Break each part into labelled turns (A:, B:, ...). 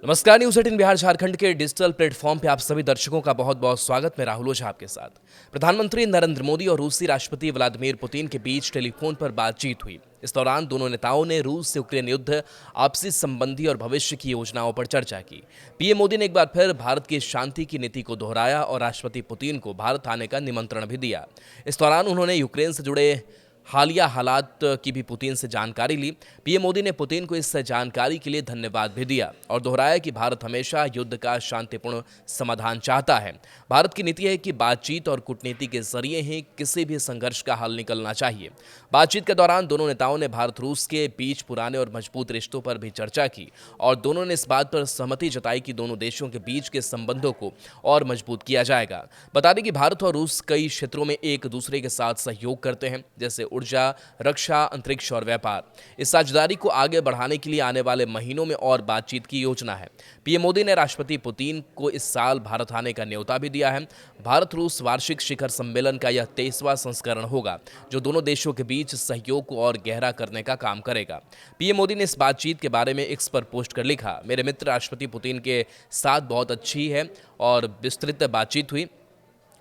A: नमस्कार। न्यूज 18 बिहार झारखंड के digital platform पे आप सभी दर्शकों का बहुत बहुत स्वागत। मैं राहुल ओझा आपके साथ। प्रधानमंत्री नरेंद्र मोदी और रूसी राष्ट्रपति व्लादिमीर पुतिन के बीच टेलीफोन पर बातचीत हुई। इस दौरान दोनों नेताओं ने रूस से यूक्रेन युद्ध, आपसी संबंधी और भविष्य की योजनाओं पर चर्चा की। पीएम मोदी ने एक बार फिर भारत की शांति की नीति को दोहराया और राष्ट्रपति पुतिन को भारत आने का निमंत्रण भी दिया। इस दौरान उन्होंने यूक्रेन से जुड़े हालिया हालात की भी पुतिन से जानकारी ली। पीएम मोदी ने पुतिन को इस जानकारी के लिए धन्यवाद भी दिया और दोहराया कि भारत हमेशा युद्ध का शांतिपूर्ण समाधान चाहता है। भारत की नीति है कि बातचीत और कूटनीति के जरिए ही किसी भी संघर्ष का हल निकलना चाहिए। बातचीत के दौरान दोनों नेताओं ने भारत रूस के बीच पुराने और मजबूत रिश्तों पर भी चर्चा की और दोनों ने इस बात पर सहमति जताई कि दोनों देशों के बीच के संबंधों को और मजबूत किया जाएगा। बता दें कि भारत और रूस कई क्षेत्रों में एक दूसरे के साथ सहयोग करते हैं, जैसे ऊर्जा, रक्षा, अंतरिक्ष और व्यापार। इस साझेदारी को आगे बढ़ाने के लिए आने वाले महीनों में और बातचीत की योजना है। पीएम मोदी ने राष्ट्रपति पुतिन को इस साल भारत आने का न्योता भी दिया है। भारत रूस वार्षिक शिखर सम्मेलन का यह 23वां संस्करण होगा, जो दोनों देशों के बीच सहयोग को और गहरा करने का काम करेगा। पीएम मोदी ने इस बातचीत के बारे में एक्स पर पोस्ट कर लिखा, मेरे मित्र राष्ट्रपति पुतिन के साथ बहुत अच्छी है और विस्तृत बातचीत हुई।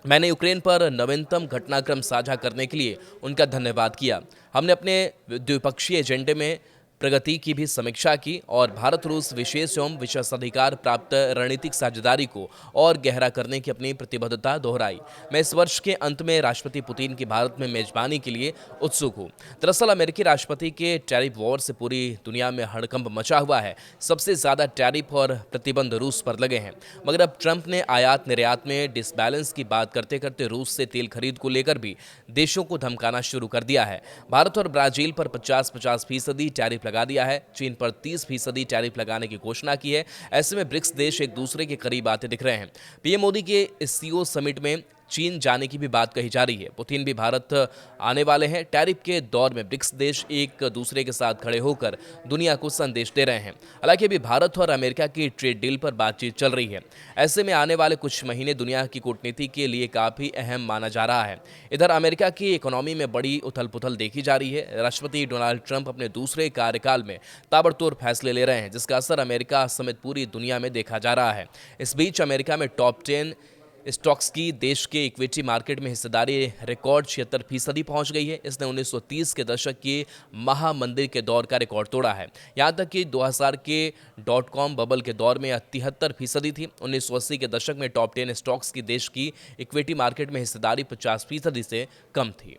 A: मैंने यूक्रेन पर नवीनतम घटनाक्रम साझा करने के लिए उनका धन्यवाद किया। हमने अपने द्विपक्षीय एजेंडे में प्रगति की भी समीक्षा की और भारत रूस विशेष एवं विशेषाधिकार प्राप्त रणनीतिक साझेदारी को और गहरा करने की अपनी प्रतिबद्धता दोहराई। मैं इस वर्ष के अंत में राष्ट्रपति पुतिन की भारत में मेजबानी के लिए उत्सुक हूँ। दरअसल अमेरिकी राष्ट्रपति के टैरिफ वॉर से पूरी दुनिया में हड़कंप मचा हुआ है। सबसे ज्यादा टैरिफ और प्रतिबंध रूस पर लगे हैं, मगर अब ट्रंप ने आयात निर्यात में डिसबैलेंस की बात करते करते रूस से तेल खरीद को लेकर भी देशों को धमकाना शुरू कर दिया है। भारत और ब्राजील पर 50-50% टैरिफ लगा दिया है। चीन पर 30% टैरिफ लगाने की घोषणा की है। ऐसे में ब्रिक्स देश एक दूसरे के करीब आते दिख रहे हैं। पीएम मोदी के इस सीओ समिट में चीन जाने की भी बात कही जा रही है। पुतिन भी भारत आने वाले हैं। टैरिफ के दौर में ब्रिक्स देश एक दूसरे के साथ खड़े होकर दुनिया को संदेश दे रहे हैं। हालांकि अभी भारत और अमेरिका की ट्रेड डील पर बातचीत चल रही है। ऐसे में आने वाले कुछ महीने दुनिया की कूटनीति के लिए काफी अहम माना जा रहा है। इधर अमेरिका की इकोनॉमी में बड़ी उथल पुथल देखी जा रही है। राष्ट्रपति डोनाल्ड ट्रंप अपने दूसरे कार्यकाल में ताबड़तोड़ फैसले ले रहे हैं, जिसका असर अमेरिका समेत पूरी दुनिया में देखा जा रहा है। इस बीच अमेरिका में टॉप 10 स्टॉक्स की देश के इक्विटी मार्केट में हिस्सेदारी रिकॉर्ड 76% पहुंच गई है। इसने 1930 के दशक की महामंदी के दौर का रिकॉर्ड तोड़ा है। यहां तक कि 2000 के .com बबल के दौर में यह 73% थी। 1980 के दशक में टॉप 10 स्टॉक्स की देश की इक्विटी मार्केट में हिस्सेदारी 50% से कम थी।